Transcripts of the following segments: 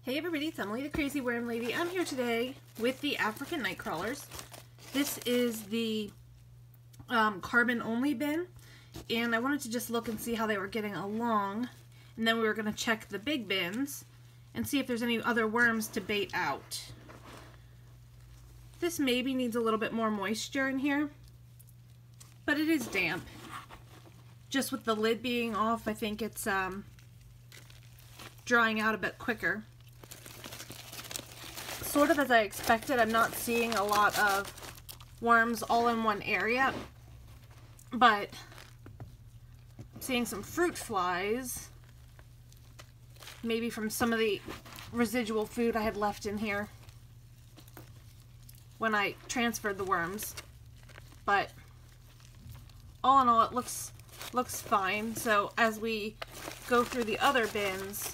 Hey everybody, it's Emily the Crazy Worm Lady. I'm here today with the African night crawlers. This is the CarbonOnly bin, and I wanted to just look and see how they were getting along, and then we were going to check the big bins and see if there's any other worms to bait out. This maybe needs a little bit more moisture in here, but it is damp. Just with the lid being off, I think it's drying out a bit quicker. Sort of as I expected. I'm not seeing a lot of worms all in one area, but I'm seeing some fruit flies, maybe from some of the residual food I had left in here when I transferred the worms. But all in all, it looks fine. So as we go through the other bins,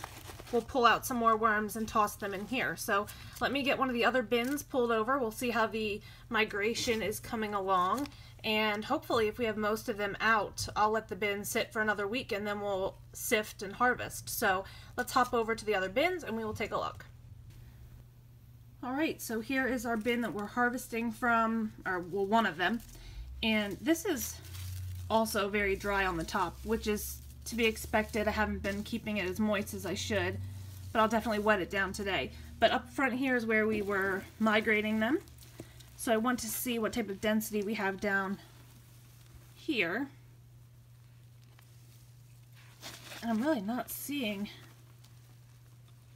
we'll pull out some more worms and toss them in here. So let me get one of the other bins pulled over. We'll see how the migration is coming along, and hopefully if we have most of them out, I'll let the bin sit for another week and then we'll sift and harvest. So let's hop over to the other bins and we will take a look. Alright, so here is our bin that we're harvesting from, or well, one of them, and this is also very dry on the top, which is to be expected. I haven't been keeping it as moist as I should, but I'll definitely wet it down today. But up front here is where we were migrating them. So I want to see what type of density we have down here. And I'm really not seeing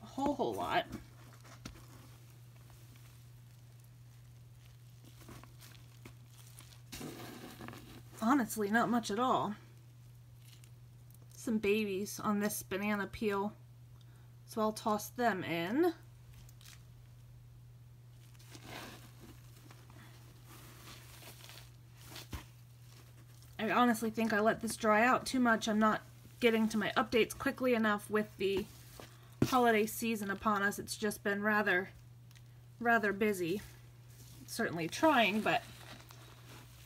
a whole lot. Honestly, not much at all. Some babies on this banana peel, so I'll toss them in. I honestly think I let this dry out too much. I'm not getting to my updates quickly enough with the holiday season upon us. It's just been rather busy. Certainly trying, but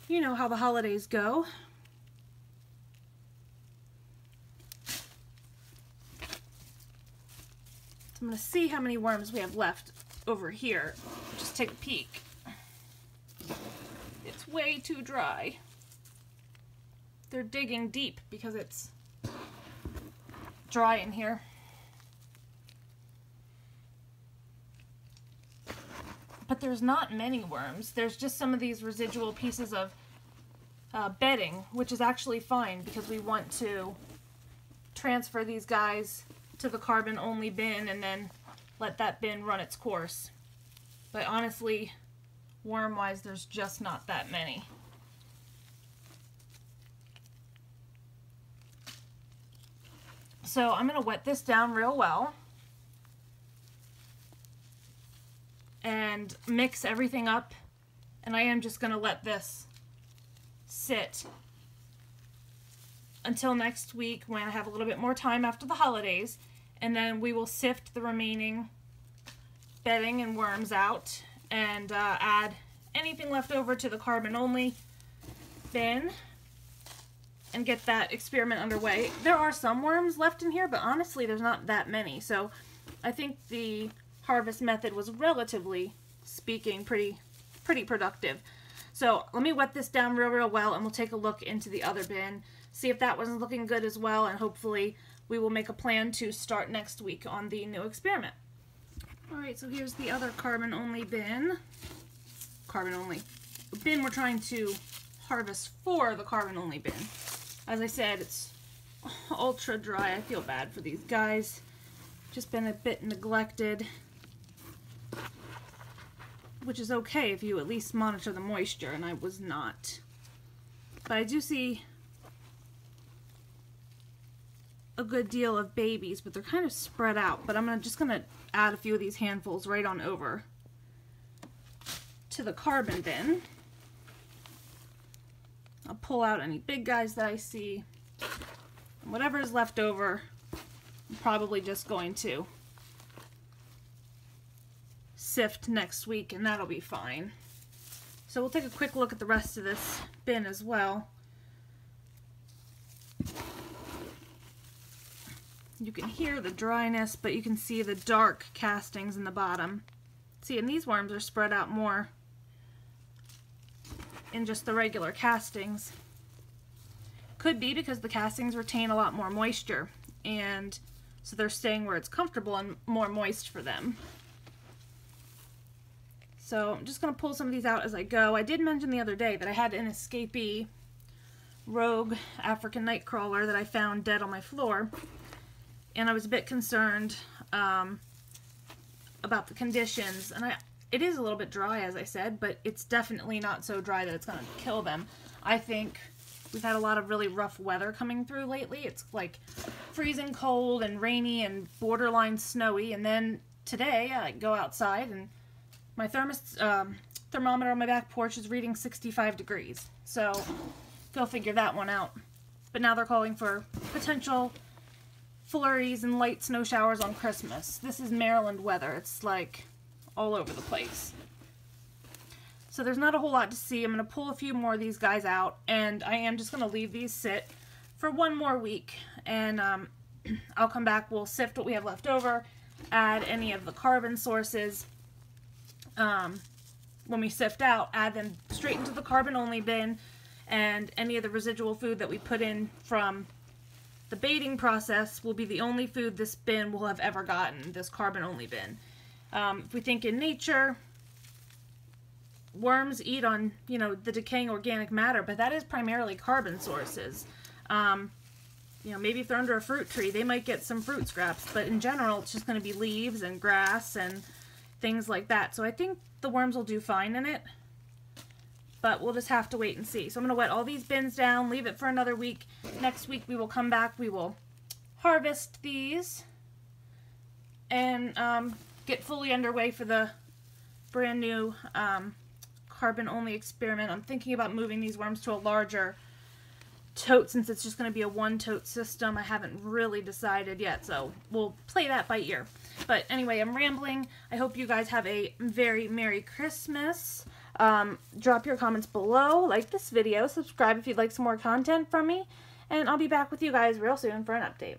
you know how the holidays go. I'm going to see how many worms we have left over here. Just take a peek. It's way too dry. They're digging deep because it's dry in here. But there's not many worms. There's just some of these residual pieces of bedding, which is actually fine because we want to transfer these guys to the CarbonOnly bin and then let that bin run its course. But honestly, worm-wise, there's just not that many. So I'm going to wet this down real well and mix everything up, and I am just going to let this sit until next week when I have a little bit more time after the holidays, and then we will sift the remaining bedding and worms out and add anything left over to the CarbonOnly bin and get that experiment underway. There are some worms left in here, but honestly there's not that many, so I think the harvest method was, relatively speaking, pretty productive. So let me wet this down real well and we'll take a look into the other bin, see if that wasn't looking good as well, and hopefully we will make a plan to start next week on the new experiment. Alright, so here's the other CarbonOnly bin. CarbonOnly bin we're trying to harvest for the CarbonOnly bin. As I said, it's ultra dry. I feel bad for these guys. Just been a bit neglected, which is okay if you at least monitor the moisture, and I was not. But I do see a good deal of babies, but they're kind of spread out. But I'm just gonna add a few of these handfuls right on over to the carbon bin. I'll pull out any big guys that I see, and whatever is left over, I'm probably just going to sift next week, and that'll be fine. So we'll take a quick look at the rest of this bin as well. You can hear the dryness, but you can see the dark castings in the bottom. See, and these worms are spread out more in just the regular castings. Could be because the castings retain a lot more moisture, and so they're staying where it's comfortable and more moist for them. So I'm just going to pull some of these out as I go. I did mention the other day that I had an escapee rogue African nightcrawler that I found dead on my floor, and I was a bit concerned about the conditions. And it is a little bit dry, as I said, but it's definitely not so dry that it's going to kill them. I think we've had a lot of really rough weather coming through lately. It's like freezing cold and rainy and borderline snowy, and then today I go outside and my thermometer on my back porch is reading 65 degrees. So go figure that one out. But now they're calling for potential flurries and light snow showers on Christmas. This is Maryland weather. It's like all over the place. So there's not a whole lot to see. I'm going to pull a few more of these guys out, and I am just going to leave these sit for one more week. And I'll come back, we'll sift what we have left over, add any of the carbon sources. When we sift out, add them straight into the CarbonOnly bin, and any of the residual food that we put in from the baiting process will be the only food this bin will have ever gotten, this CarbonOnly bin. If we think in nature, worms eat on, you know, the decaying organic matter, but that is primarily carbon sources. You know, maybe if they're under a fruit tree, they might get some fruit scraps, but in general, it's just going to be leaves and grass and things like that. So I think the worms will do fine in it, but we'll just have to wait and see. So I'm going to wet all these bins down, leave it for another week. Next week we will come back, we will harvest these, and get fully underway for the brand new CarbonOnly experiment. I'm thinking about moving these worms to a larger tote since it's just going to be a one-tote system. I haven't really decided yet, so we'll play that by ear. But anyway, I'm rambling. I hope you guys have a very Merry Christmas. Drop your comments below, like this video, subscribe if you'd like some more content from me, and I'll be back with you guys real soon for an update.